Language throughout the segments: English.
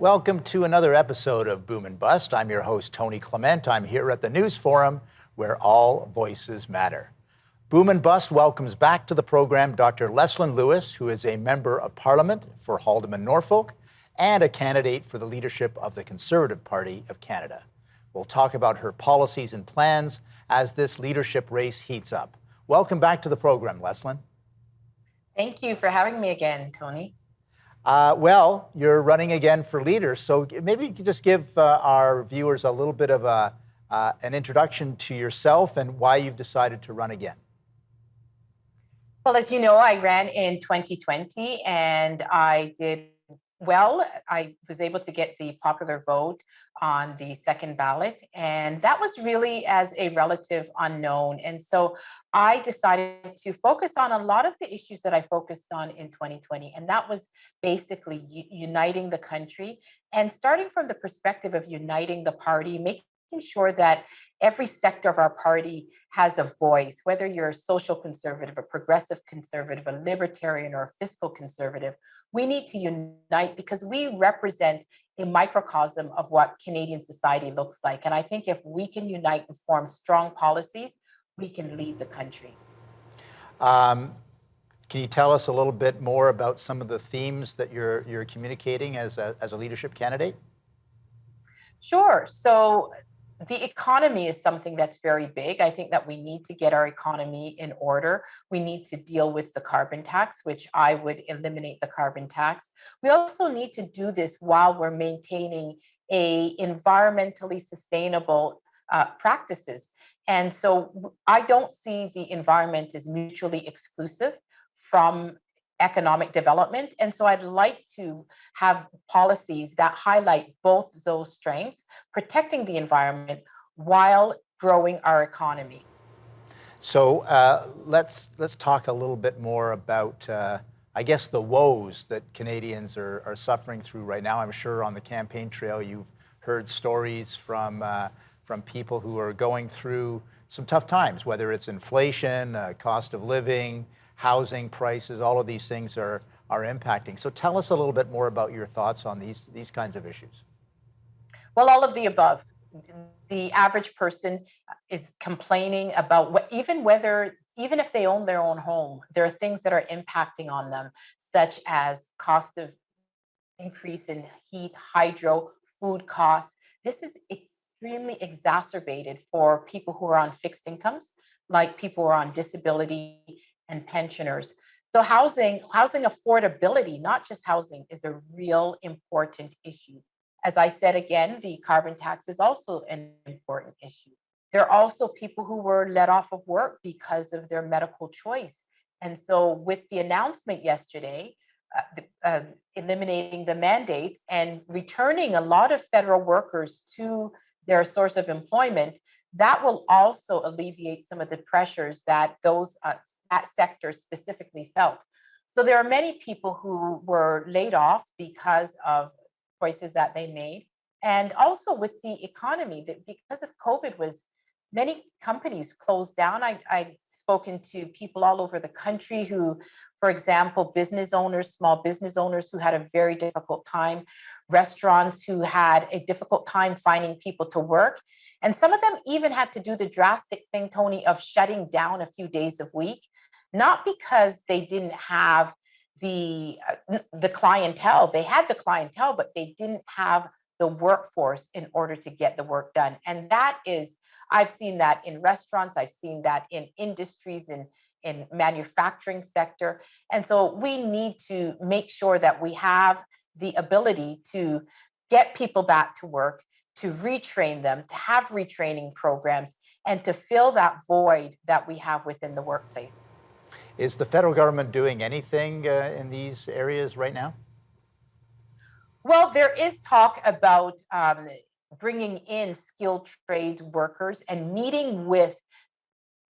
Welcome to another episode of Boom and Bust. I'm your host, Tony Clement. I'm here at the News Forum, where all voices matter. Boom and Bust welcomes back to the program Dr. Leslyn Lewis, who is a member of Parliament for Haldimand-Norfolk and a candidate for the leadership of the Conservative Party of Canada. We'll talk about her policies and plans as this leadership race heats up. Welcome back to the program, Leslyn. Thank you for having me again, Tony. Well, you're running again for leader, so maybe you could just give our viewers a little bit of an introduction to yourself and why you've decided to run again. Well, as you know, I ran in 2020 and I did well. I was able to get the popular vote on the second ballot, and that was really as a relative unknown. And so I decided to focus on a lot of the issues that I focused on in 2020, and that was basically uniting the country and starting from the perspective of uniting the party, making sure that every sector of our party has a voice, whether you're a social conservative, a progressive conservative, a libertarian, or a fiscal conservative. We need to unite because we represent a microcosm of what Canadian society looks like. And I think if we can unite and form strong policies, we can lead the country. Can you tell us a little bit more about some of the themes that you're communicating as a leadership candidate? Sure. So the economy is something that's very big. I think that we need to get our economy in order. We need to deal with the carbon tax, which I would eliminate the carbon tax. We also need to do this while we're maintaining a environmentally sustainable practices. And so I don't see the environment as mutually exclusive from economic development. And so I'd like to have policies that highlight both those strengths, protecting the environment while growing our economy. So let's talk a little bit more about, I guess, the woes that Canadians are suffering through right now. I'm sure on the campaign trail you've heard stories from people who are going through some tough times, whether it's inflation, cost of living, housing prices, all of these things are impacting. So tell us a little bit more about your thoughts on these kinds of issues. Well, all of the above. The average person is complaining about even if they own their own home, there are things that are impacting on them, such as cost of increase in heat, hydro, food costs. This is extremely exacerbated for people who are on fixed incomes, like people who are on disability and pensioners. So housing affordability, not just housing, is a real important issue. As I said again, the carbon tax is also an important issue. There are also people who were let off of work because of their medical choice. And so with the announcement yesterday, eliminating the mandates and returning a lot of federal workers to their source of employment, that will also alleviate some of the pressures that that sector specifically felt. So there are many people who were laid off because of choices that they made. And also with the economy, that because of COVID many companies closed down. I've spoken to people all over the country who, for example, business owners, small business owners who had a very difficult time, restaurants who had a difficult time finding people to work. And some of them even had to do the drastic thing, Tony, of shutting down a few days a week, not because they didn't have the clientele. They had the clientele, but they didn't have the workforce in order to get the work done. And I've seen that in restaurants, I've seen that in industries, in manufacturing sector. And so we need to make sure that we have the ability to get people back to work, to retrain them, to have retraining programs, and to fill that void that we have within the workplace. Is the federal government doing anything in these areas right now? Well, there is talk about bringing in skilled trade workers and meeting with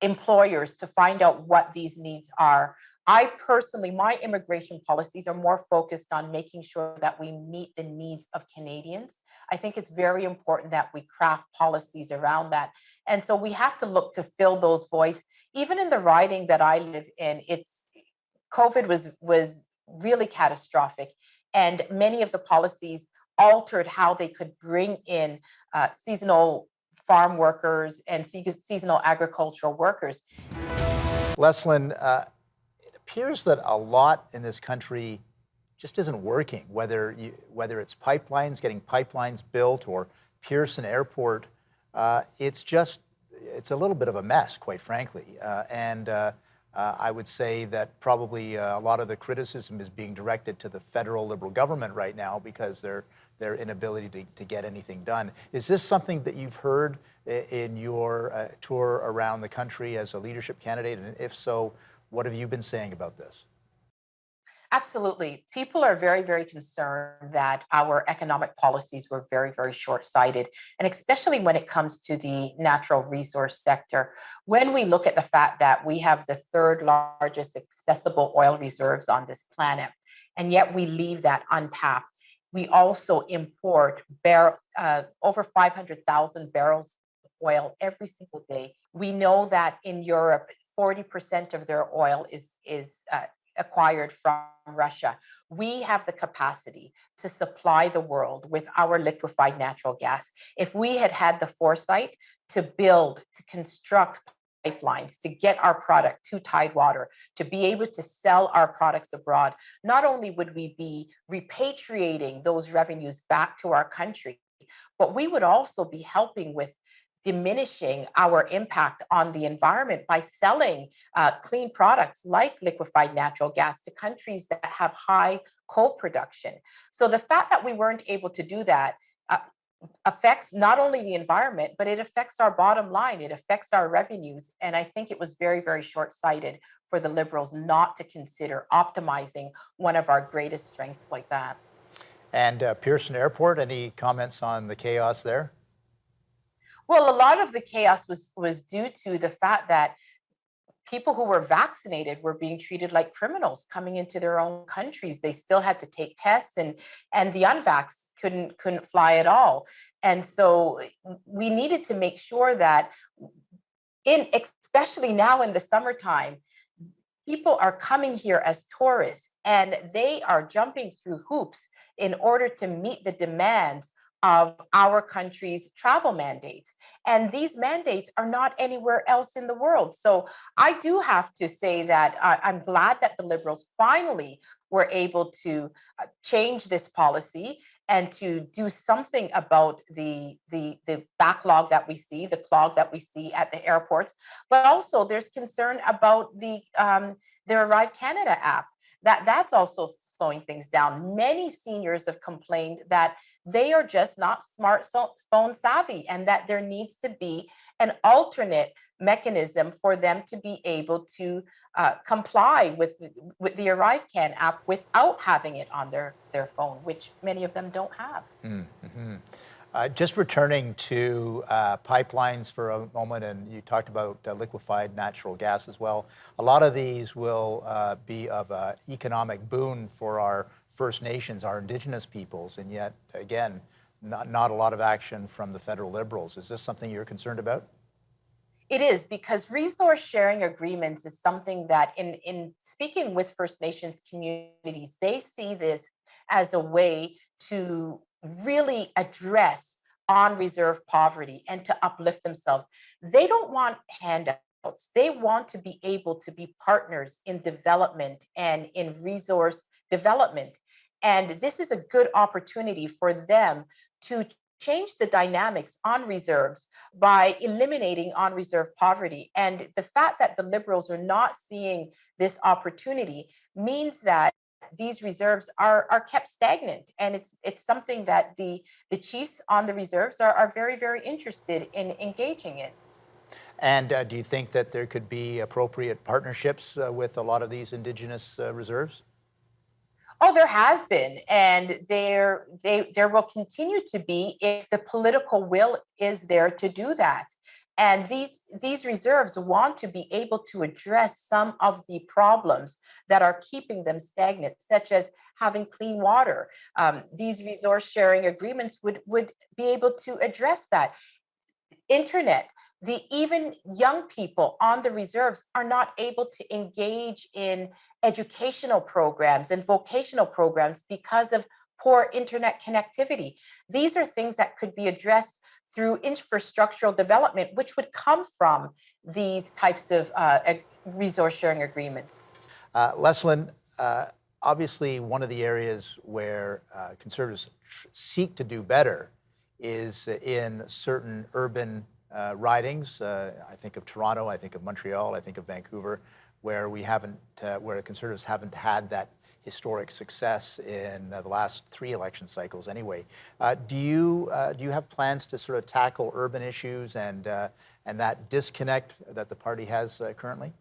employers to find out what these needs are. I personally, my immigration policies are more focused on making sure that we meet the needs of Canadians. I think it's very important that we craft policies around that. And so we have to look to fill those voids. Even in the riding that I live in, COVID was really catastrophic. And many of the policies altered how they could bring in seasonal farm workers and seasonal agricultural workers. Leslyn, it appears that a lot in this country just isn't working, whether it's pipelines, getting pipelines built, or Pearson Airport. It's a little bit of a mess, quite frankly. I would say that probably a lot of the criticism is being directed to the federal Liberal government right now because their inability to get anything done. Is this something that you've heard in your tour around the country as a leadership candidate? And if so, what have you been saying about this? Absolutely. People are very, very concerned that our economic policies were very, very short sighted. And especially when it comes to the natural resource sector, when we look at the fact that we have the third largest accessible oil reserves on this planet, and yet we leave that untapped. We also import over 500,000 barrels of oil every single day. We know that in Europe, 40% of their oil is acquired from Russia. We have the capacity to supply the world with our liquefied natural gas. If we had had the foresight to build, to construct pipelines, to get our product to Tidewater, to be able to sell our products abroad, not only would we be repatriating those revenues back to our country, but we would also be helping with diminishing our impact on the environment by selling clean products like liquefied natural gas to countries that have high coal production. So the fact that we weren't able to do that affects not only the environment, but it affects our bottom line, it affects our revenues. And I think it was very, very short-sighted for the Liberals not to consider optimizing one of our greatest strengths like that. And Pearson Airport, any comments on the chaos there? Well, a lot of the chaos was due to the fact that people who were vaccinated were being treated like criminals coming into their own countries. They still had to take tests, and the unvaxxed couldn't fly at all. And so we needed to make sure that especially now in the summertime, people are coming here as tourists and they are jumping through hoops in order to meet the demands of our country's travel mandates. And these mandates are not anywhere else in the world. So I do have to say that I'm glad that the Liberals finally were able to change this policy and to do something about the backlog that we see, the clog that we see at the airports. But also there's concern about the Arrive Canada app. That's also slowing things down. Many seniors have complained that they are just not smartphone savvy and that there needs to be an alternate mechanism for them to be able to comply with the Arrive Can app without having it on their phone, which many of them don't have. Mm-hmm. Just returning to pipelines for a moment, and you talked about liquefied natural gas as well. A lot of these will be of economic boon for our First Nations, our Indigenous peoples, and yet, again, not a lot of action from the federal Liberals. Is this something you're concerned about? It is, because resource sharing agreements is something that in speaking with First Nations communities, they see this as a way to really address on-reserve poverty and to uplift themselves. They don't want handouts. They want to be able to be partners in development and in resource development. And this is a good opportunity for them to change the dynamics on reserves by eliminating on-reserve poverty. And the fact that the Liberals are not seeing this opportunity means that these reserves are kept stagnant. And it's something that the chiefs on the reserves are very, very interested in engaging in. And do you think that there could be appropriate partnerships with a lot of these Indigenous reserves? Oh, there has been, and there will continue to be if the political will is there to do that. And these reserves want to be able to address some of the problems that are keeping them stagnant, such as having clean water. These resource sharing agreements would be able to address that. Internet. Even young people on the reserves are not able to engage in educational programs and vocational programs because of poor internet connectivity. These are things that could be addressed through infrastructural development, which would come from these types of resource sharing agreements. Leslyn, obviously, one of the areas where Conservatives seek to do better is in certain urban ridings. I think of Toronto, I think of Montreal, I think of Vancouver, where we haven't, where Conservatives haven't had that historic success in the last 3 election cycles. Anyway, do you have plans to sort of tackle urban issues and that disconnect that the party has currently?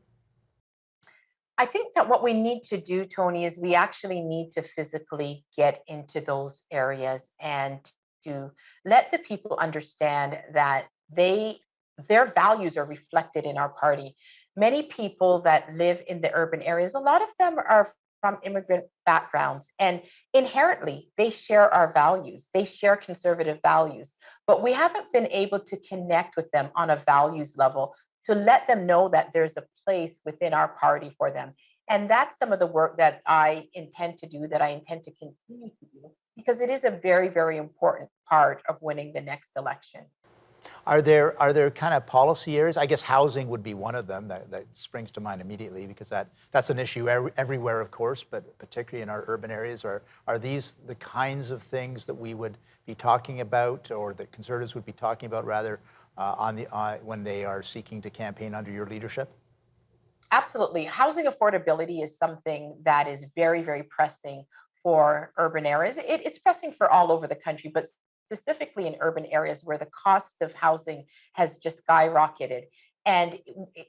I think that what we need to do, Tony, is we actually need to physically get into those areas and to let the people understand that their values are reflected in our party. Many people that live in the urban areas, a lot of them are from immigrant backgrounds, and inherently they share our values. They share conservative values, but we haven't been able to connect with them on a values level to let them know that there's a place within our party for them. And that's some of the work that I intend to do, that I intend to continue to do, because it is a very, very important part of winning the next election. Are there kind of policy areas? I guess housing would be one of them that springs to mind immediately, because that's an issue everywhere, of course, but particularly in our urban areas. Are these the kinds of things that we would be talking about, or that Conservatives would be talking about rather, when they are seeking to campaign under your leadership? Absolutely. Housing affordability is something that is very, very pressing for urban areas. It's pressing for all over the country, but specifically in urban areas where the cost of housing has just skyrocketed. And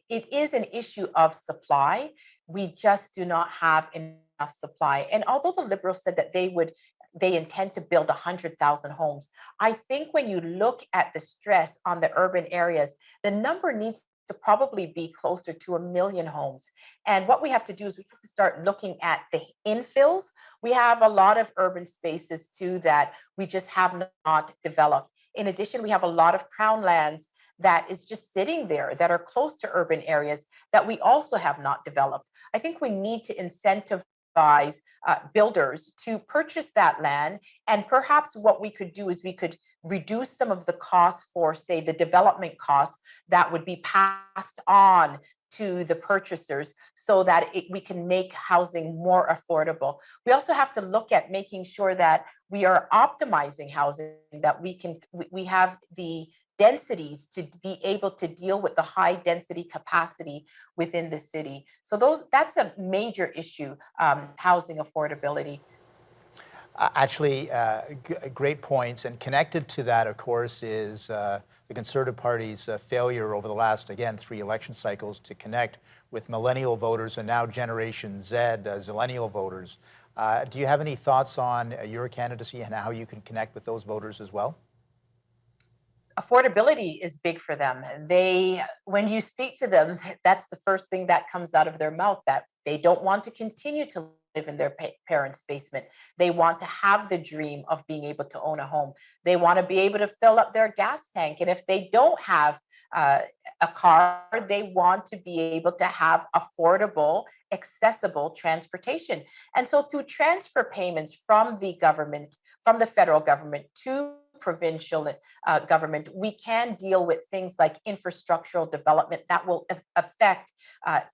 it is an issue of supply. We just do not have enough supply. And although the Liberals said that they intend to build 100,000 homes, I think when you look at the stress on the urban areas, the number needs to probably be closer to 1 million homes. And what we have to do is we have to start looking at the infills. We have a lot of urban spaces too that we just have not developed. In addition, we have a lot of crown lands that is just sitting there that are close to urban areas that we also have not developed. I think we need to incentivize builders to purchase that land. And perhaps what we could do is we could reduce some of the costs for, say, the development costs that would be passed on to the purchasers so that we can make housing more affordable. We also have to look at making sure that we are optimizing housing, that we have the densities to be able to deal with the high density capacity within the city. So that's a major issue, housing affordability. Actually, great points. And connected to that, of course, is the Conservative Party's failure over the last, again, 3 election cycles to connect with millennial voters and now Generation Z, zillennial voters. Do you have any thoughts on your candidacy and how you can connect with those voters as well? Affordability is big for them. When you speak to them, that's the first thing that comes out of their mouth, that they don't want to continue to live in their parents' basement. They want to have the dream of being able to own a home. They want to be able to fill up their gas tank. And if they don't have a car, they want to be able to have affordable, accessible transportation. And so through transfer payments from the government, from the federal government to provincial government, we can deal with things like infrastructural development that will affect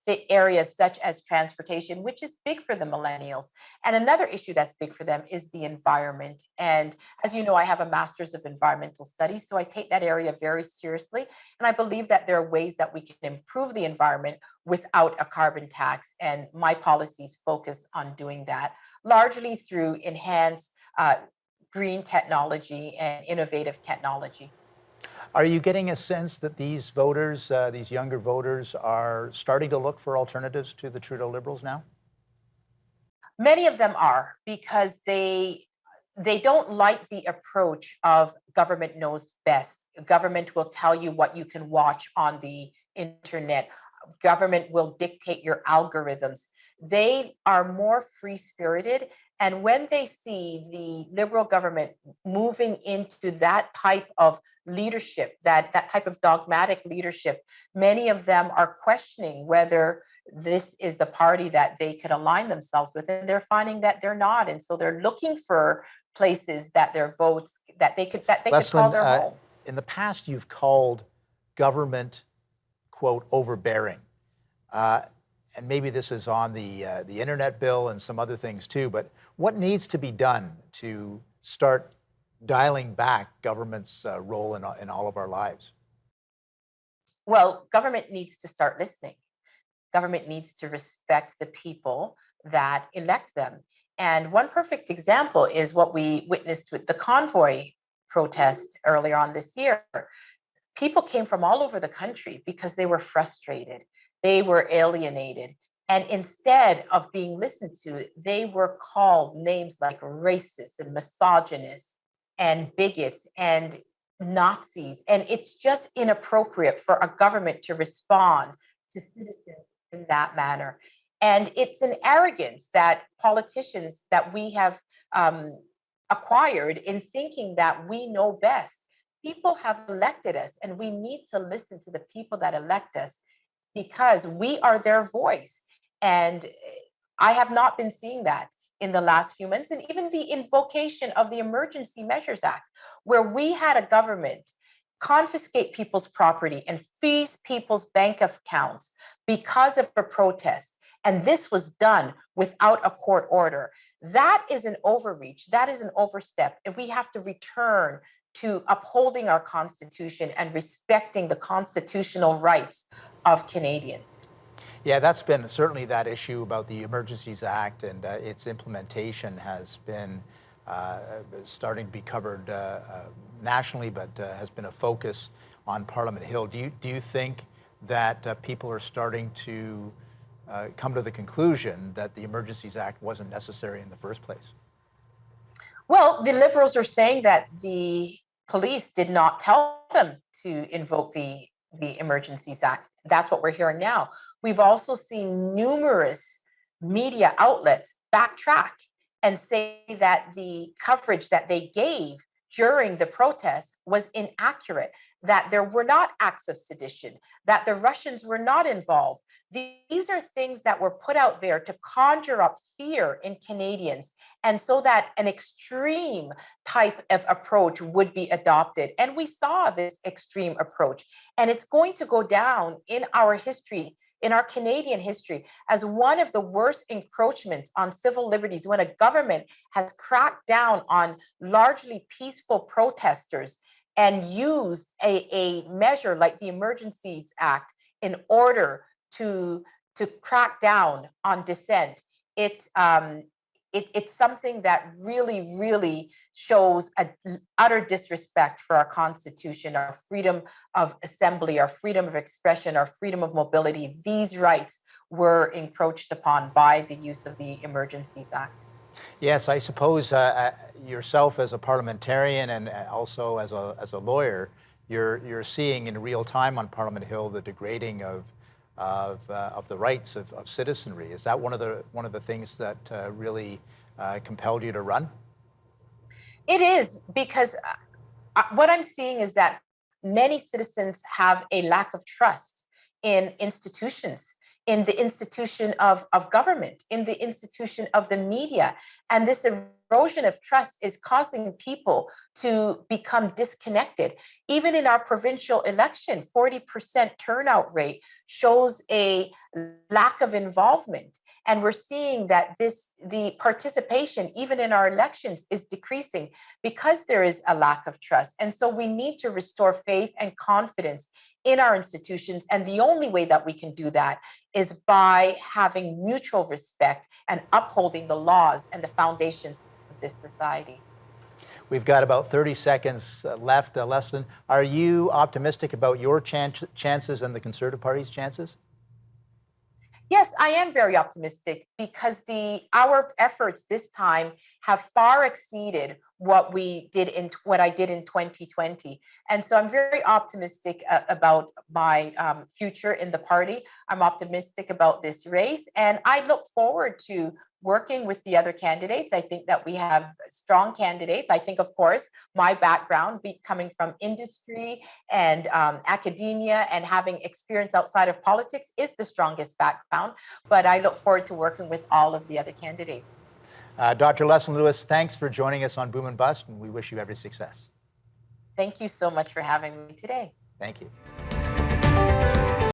the areas such as transportation, which is big for the millennials. And another issue that's big for them is the environment. And as you know, I have a master's of environmental studies, so I take that area very seriously. And I believe that there are ways that we can improve the environment without a carbon tax. And my policies focus on doing that, largely through enhanced green technology and innovative technology. Are you getting a sense that these voters, these younger voters, are starting to look for alternatives to the Trudeau Liberals now? Many of them are, because they don't like the approach of government knows best. Government will tell you what you can watch on the internet. Government will dictate your algorithms. They are more free spirited. And when they see the Liberal government moving into that type of leadership, that type of dogmatic leadership, many of them are questioning whether this is the party that they could align themselves with. And they're finding that they're not. And so they're looking for places that their votes, that they could call Leslyn, their home. in the past, you've called government, quote, overbearing. And maybe this is on the internet bill and some other things too, but what needs to be done to start dialing back government's role in all of our lives? Well, government needs to start listening. Government needs to respect the people that elect them. And one perfect example is what we witnessed with the convoy protest earlier on this year. People came from all over the country because they were frustrated, they were alienated. And instead of being listened to, they were called names like racist and misogynist and bigots and Nazis. And it's just inappropriate for a government to respond to citizens in that manner. And it's an arrogance that politicians that we have acquired in thinking that we know best. People have elected us, and we need to listen to the people that elect us because we are their voice. And I have not been seeing that in the last few months. And even the invocation of the Emergency Measures Act, where we had a government confiscate people's property and freeze people's bank accounts because of a protest. And this was done without a court order. That is an overreach. That is an overstep. And we have to return to upholding our Constitution and respecting the constitutional rights of Canadians. Yeah, that's been certainly that issue about the Emergencies Act and its implementation has been starting to be covered nationally, but has been a focus on Parliament Hill. Do you think that people are starting to come to the conclusion that the Emergencies Act wasn't necessary in the first place? Well, the Liberals are saying that the police did not tell them to invoke the Emergencies Act. That's what we're hearing now. We've also seen numerous media outlets backtrack and say that the coverage that they gave during the protest was inaccurate, that there were not acts of sedition, that the Russians were not involved. These are things that were put out there to conjure up fear in Canadians, and so that an extreme type of approach would be adopted. And we saw this extreme approach, and it's going to go down in our history, in our Canadian history, as one of the worst encroachments on civil liberties when a government has cracked down on largely peaceful protesters and used a measure like the Emergencies Act in order to crack down on dissent. It's something that really shows an utter disrespect for our Constitution, our freedom of assembly, our freedom of expression, our freedom of mobility. These rights were encroached upon by the use of the Emergencies Act. Yes, I suppose yourself as a parliamentarian and also as a lawyer, you're seeing in real time on Parliament Hill the degrading of the rights of citizenry. Is that one of the things that really compelled you to run? It is, because what I'm seeing is that many citizens have a lack of trust in institutions, in the institution of government, in the institution of the media. And this erosion of trust is causing people to become disconnected. Even in our provincial election, 40% turnout rate shows a lack of involvement. And we're seeing that the participation, even in our elections, is decreasing because there is a lack of trust. And so we need to restore faith and confidence in our institutions. And the only way that we can do that is by having mutual respect and upholding the laws and the foundations of this society. We've got about 30 seconds left. Leslyn, are you optimistic about your chances and the Conservative Party's chances? Yes, I am very optimistic because our efforts this time have far exceeded what I did in 2020. And so I'm very optimistic about my future in the party. I'm optimistic about this race, and I look forward to working with the other candidates. I think that we have strong candidates. I think, of course, my background coming from industry and academia and having experience outside of politics is the strongest background, but I look forward to working with all of the other candidates. Dr. Leslyn Lewis, thanks for joining us on Boom and Bust, and we wish you every success. Thank you so much for having me today. Thank you.